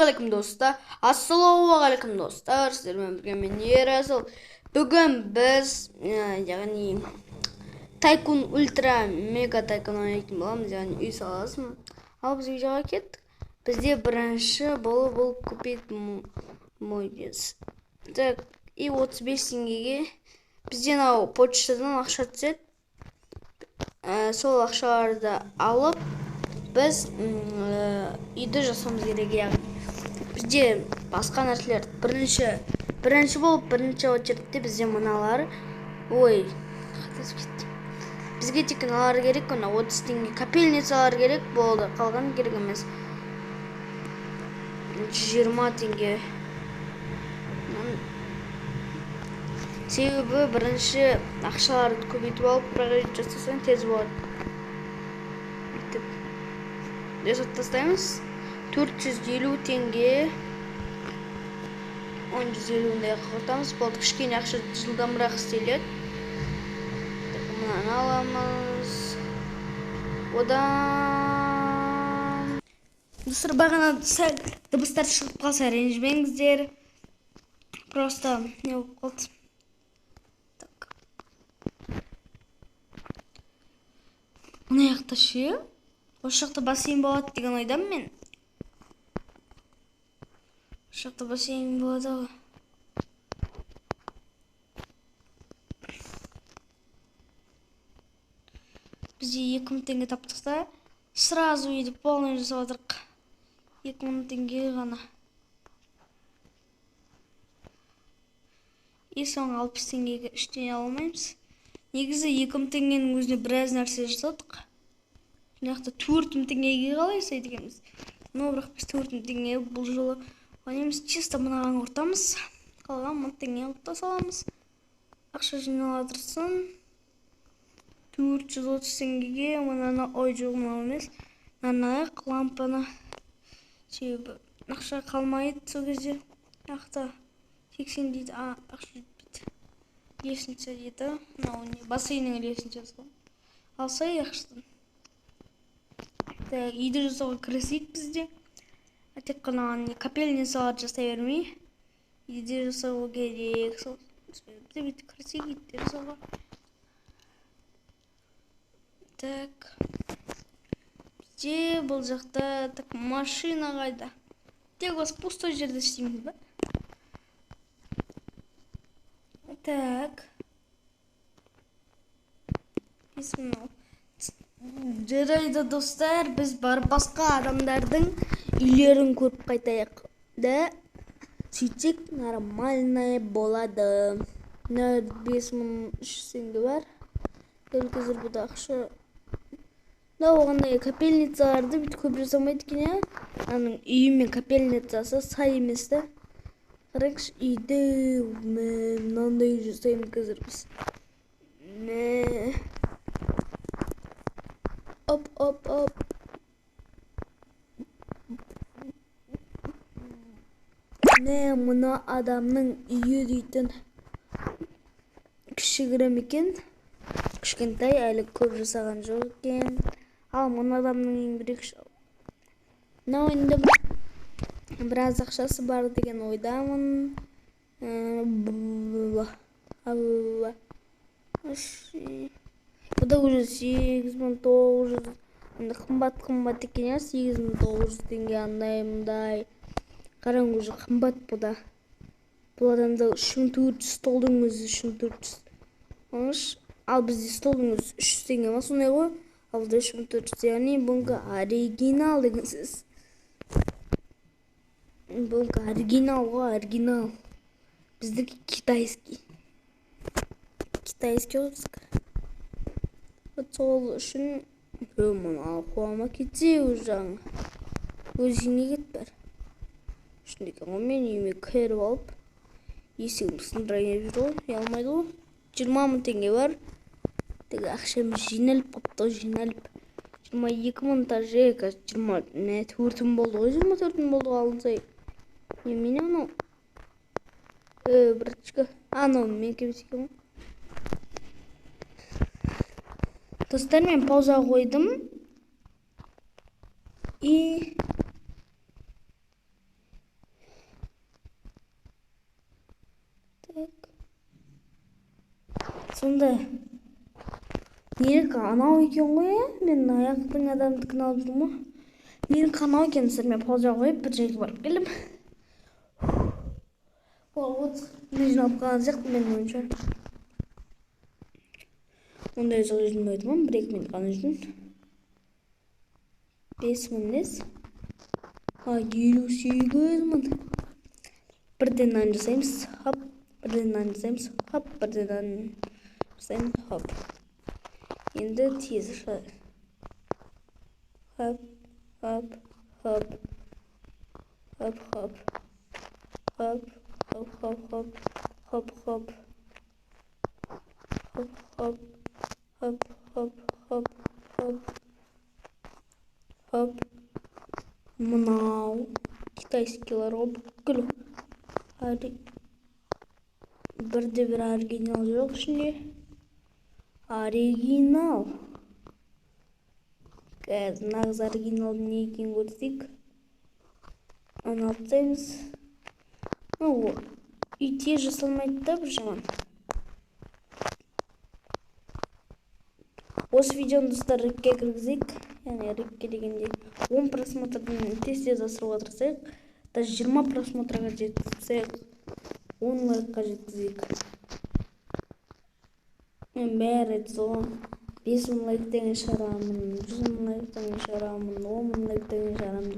Ассалаумағалейкум достар. Ассалаумағалейкум достар. Сіздермен бірге мен Ерасыл. Бүгін біз яғни Тайкун Ультра Мега Тайкун ойнайтын боламыз, яғни үй саласын. Ал біз видеоға кеттік. Бізде бірінші бұл купить мой дес. Так, и 35 теңгеге бізден почтадан ақша түседі. Сол ақшаларды алып біз үйді жасауымыз керек, яғни бізде басқа нәрселер бірінші болып бірінші очередте бізде мыналар бізге тек мыналар керек, 30 теңге капельницалар керек болды, қалған керек емес. 20 теңге. Себебі бірінші ақшаларды көбейтіп алып проект жасасаң тез болады. Жасап тастаймыз. 450 теңге 150-дей қылтамыз. Болды, кішкене ақша жылдамырақ істеледі. Мынаны аламыз. Одан достар, бағана сәл дыбыстар шығып қалса ренжімеңіздер. Просто не болып қалды. Мына жақта ше? Осы жақта бассейн болады деген ойдамын мен. Осы жақта бассейн болады ғой. Бізде 2000 теңге таптық та, сразу үйді полный жасап отырық. 2000 теңге ғана. И соң 60 теңгеге іштен алмаймыз. Негізі 2000 теңгенің өзіне біраз нәрсе жасадық. Жақта 4000 теңгеге қалай сайдығымыз. Но бірақ біз 4000 теңге бұл жолы ойнаймыз. Чисто мынаған ортамыз. Қалған 1000 теңге ұлтта саламыз. Ақша жинала тұрсын. 430 теңгеге мынаны жоқ мынау емес. Мынаны лампаны. Себебі ақша қалмайды сол кезде. Ақта 80 дейді. Ақша жетпейді. Лестница дейді. Бассейннің лестница жазған. Алсай ақшадан. Үйді жасауға кірісейік бізде. Тек қана капельницалар жасай бермей. Үйді жасауға керек. Бізде бүйті кірісейік үйді жасауға. Так. Бізде бұл жақта машина қайда. Тек осы пустой жерде істейміз ба? Так. Есімнің жарайды достар, біз басқа адамдардың үйлерін көріп қайтайық. Да, сөйтсек нормальный болады. 5300 теңге бар. Қазір бұда ақша. Да, оғандай капельницаларды бүйтіп көп жасамайды екен, аның үйі мен капельницасы сай емес та. Қараңызшы, үйді мынандай жасаймын қазір біз. Оп. Мына адамның үйі дейтін кішігірім екен. Кішкентай, әлі көп жасаған жоқ екен. Ал мына адамның ең бірекші. Мына ойында біраз ақшасы бар деген ойдамын. Бұда уже 8900 қымбат екен, 8900 теңге андай. Қараң уже қымбат бұда. Бұл адамда 3400 столдың өзі 3400. Ал бізде столдың өзі 300 теңге ма сондай ғой. Ал бұда 3400, яғни бұнғы оригинал деген сөз. Бұнғы оригинал ғой, оригинал. Біздікі китайский. Китайский олсық. Сол үшін мына қуама кетсе өзің өзіңе кет бәр. Үшіндегі мен үйме кіріп алып есігім сындырайын жүр ғой, алмайды ғой. 20 000 теңге бар. Тегі ақшам жиналып қапты, жиналып 22 000 тажы, 24 000 болды ғой, 24 000 болды алынсай. Немене анау? Братчика, анау мен кемсекем. Достар, мен пауза қойдым. И сонда менікі анау екен ғой, иә? Мен аяқтың адамдікін алып жүрмін ғой. Менікі анау екен, сіздермен пауза қойып бір жерге барып келдім. Ол 30 минут жиналып қалған сияқты менің ойымша. Ондай ұзақ жүрмей отырмын, 1-2 минут қана жүрдім. 5 мың емес. 58 мың. Бірден нан жасаймыз, хоп. Бірден нан жасаймыз, хоп. Бірден нан жасаймыз, хоп. Енді тез шығады. Хоп, хоп, хоп. Хоп, хоп. Хоп, хоп, хоп, хоп. Хоп, хоп. Хоп, хоп. Хоп, хоп, хоп, хоп. Хоп. Мынау китайскийлар бүкіл бірде-бір оригинал жоқ ішінде. Оригинал. Қазір нағыз оригиналдың не екенін көрсек. Оны алып тастаймыз. Үй тез жасалмайды да, бір жаман. Осы видеоны достар рекке кіргізейік. Яғни рекке дегенде 10 просмотрдан тез асыруға тырысайық. Даже 20 просмотрға жеткізсек, 10 лайкқа жеткізейік. Мен бәрі соған 5 мың лайк деген шығарамын, 100 мың лайк деген шығарамын, 10 мың лайк деген шығарамын.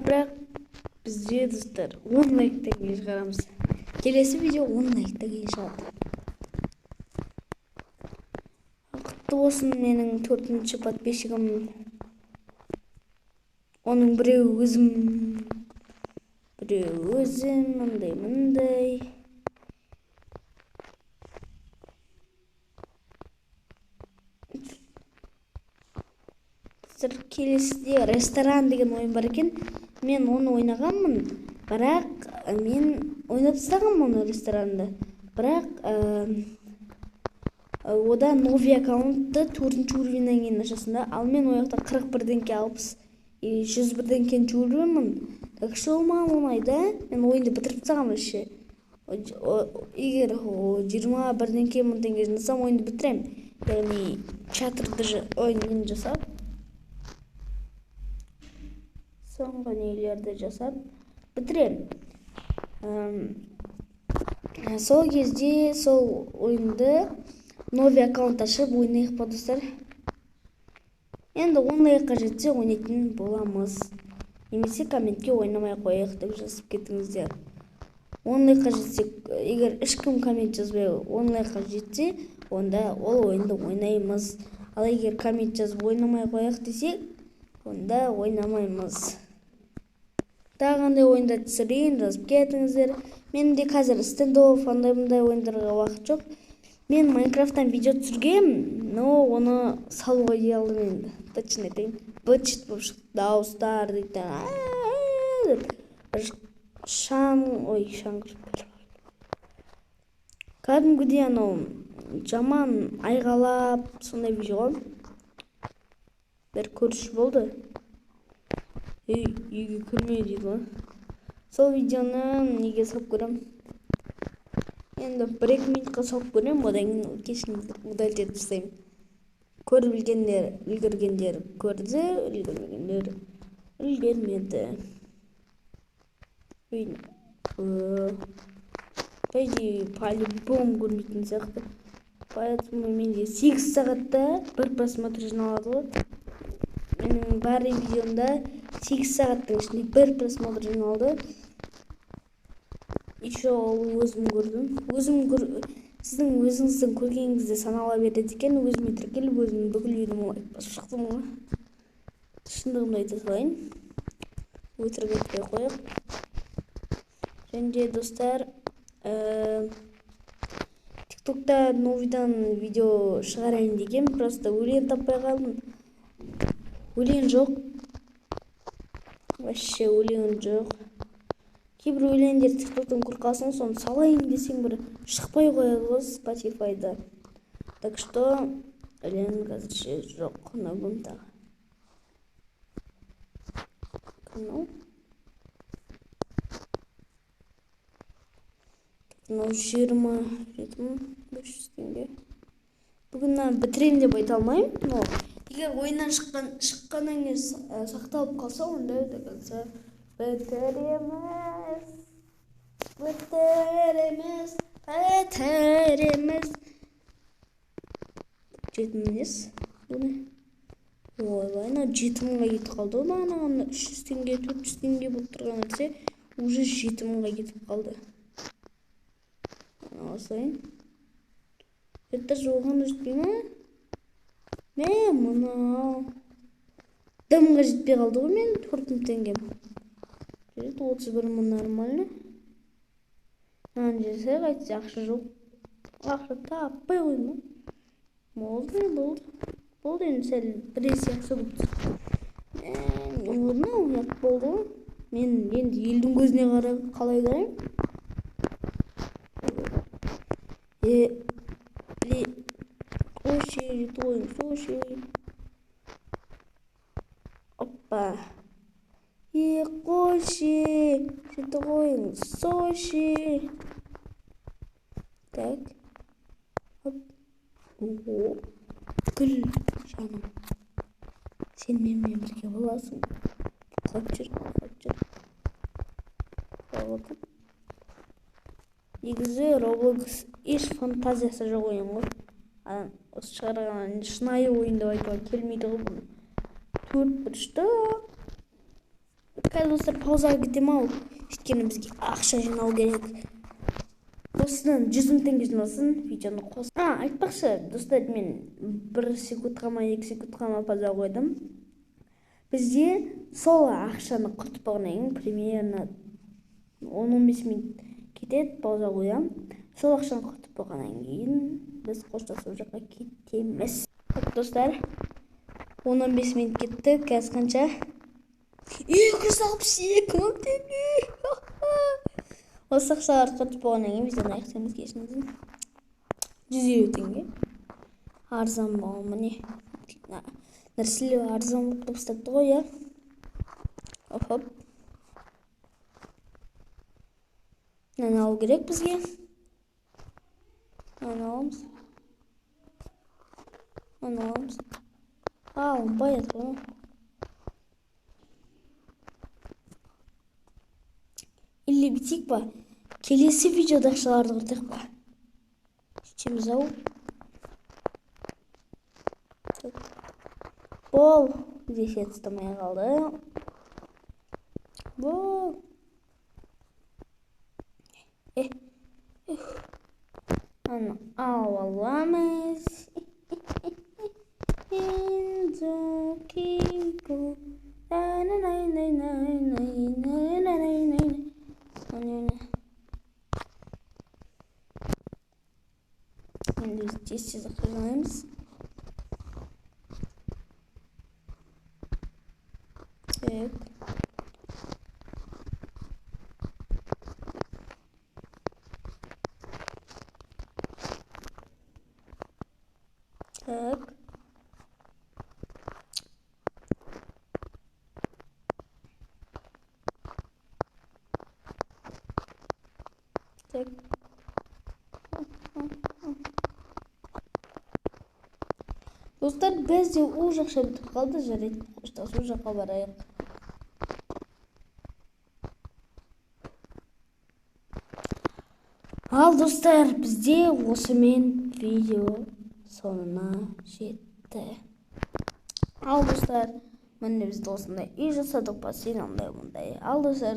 Бірақ бізде достар 10 лайк деген шығарамыз. Келесі видео 10 лайк деген шығады. Құтты болсын менің 4-ші подписчигім. Оның біреу өзім, мындай. Келесіде ресторан деген ойын бар екен. Мен оны ойнағанмын, бірақ мен ойнап тастағанмын оны ресторанды. Бірақ ода новый аккаунтты 4-ші уровеньнен кейін ашасында. Ал мен ояқта 41-денке 60 101-ден жүрмін. Так что маған оңайда, мен ойынды бітіріп тастағанмын ше. Егер 21-денке мыңденге жинасам ойынды бітірем. Яғни чатырды ойын жасап, соңғы нелерді жасап бітірем. Сол кезде сол ойынды новый аккаунт ашып ойнайық па достар. Енді 10 лайкқа жетсе ойнайтын боламыз. Немесе комментке ойнамай қояйық деп жазып кетіңіздер. 10 лайкқа жетсек, егер ешкім коммент жазбай 10 лайкқа жетсе, онда ол ойынды ойнаймыз. Ал егер коммент жазып ойнамай қояйық десек, онда ойнамаймыз. Тағандай ойында түсірейін, жазып кетіңіздер. Менде қазір стендов, андай ойындарға уақыт жоқ. Мен Майнкрафттан видео түсіргем, но оны салуға дей алдым енді. Точно айтайын. Быт-шыт болып шықты, дауыстар дейді. Кәдімгідей анау жаман айғалап, сондай видео. Бір көріш болды. Үйге кірме дейді ғой. Сол видеоны неге салып көрем? Енді 1-2 минутқа салып көрем, одан кейін кешіңіздер удалить етіп тастаймын. Көріп білгендер, үлгергендер көрді, үлгермегендер үлгермеді. По-любому көрмейтін сияқты. Поэтому менде 8 сағатта бір просмотр жиналады ғой. Менің бар видеомда 8 сағаттың ішінде бір просмотр жиналды. Еще өзім көрдім. Сіздің өзіңіздің көргеніңізде санала береді екен. Өзіме тіркеліп, өзімнің бүкіл видеоны лайк басып шықтым ғой. Шындығымды айта салайын. Өтірік айтпай қояйық. Және достар, тиктокта новыйдан видео шығарайын деген, просто өлең таппай қалдым. Өлең жоқ. Вообще өлең жоқ. Кейбір өлеңдер тиктоктан қорқасың, соны салайын десең бір шықпай қояды ғой Spotify'да. Так что өлең қазірше жоқ. Набым тағы. Канал. Мынау 27.500 теңге. Бүгін мен бітірейін деп айта алмаймын, но егер ойыннан шыққаннан кейін сақталып қалса, онда до конца бітіреміз. Жетіміз. Ойбай, 7 мыңға кетіп қалды. Ана 300 теңге, 400 теңге болып тұрған нәрсе уже 7 мыңға кетіп қалды. Осылайын. Даже оған жетпей ма? Мынау. 1 мыңға жетпей қалды ғой мен 4 мың теңгем. 31 мың нормально. Жесе қайтса ақша жоқ. Ақша таппай қойма. Болды. Болды енді сәл біресе ақша болды. Орны ұят болды ғой. Мен енді елдің көзіне қалай қараймын? Соши. Опа. Қойшы. Жеті қойың. Соши. Так. Оп. Гүл жаным. Сен менімен бірге боласың. Қойып жүр. Негізі Roblox еш фантазиясы жоқ ойын ғой. Осы шығарған шынайы ойын деп айтуға келмейді ғой бұны. 4-1-шті. Қазір достар паузаға кетем-ау. Өйткені бізге ақша жинау керек. Осыдан 100 мың теңге жиналсын, видеоны қос. Айтпақшы, достар, мен 1 секундқа ма 2 секундқа ма пауза қойдым. Бізде сол ақшаны құртып болғаннан кейін примерно 10-15 минут кетеді, пауза қоям. Сол ақшаны құртып болғаннан кейін біз қоштасып жаққа кетеміз. Достар, 10-15 минут кетті. Қазір қанша? 262 мың теңге. Осы ақшаларды құртып болғаннан кейін бізден аяқтаймыз, кешіңізден. 150 теңге. Арзан болған міне. Нәрселер арзан болып бастапты ғой, я. Оп. Нән алу керек бізге. Нән аламыз. Онбай еді ғой. Или бітейік ба? Келесі видеода ақшаларды құртайық ба? Шешеміз ау. Бол. Десе тұстамай қалды. Бол. Аны алып аламыз. Енді тез ақша жинаймыз. Так. Достар, бізде ол жақша бітіп қалды, жарайды, қоштасу жаққа барайық. Ал достар, бізде осымен видео соңына жетті. Ал достар, міне біз осындай үй жасадық па, сен ондай. Ал достар,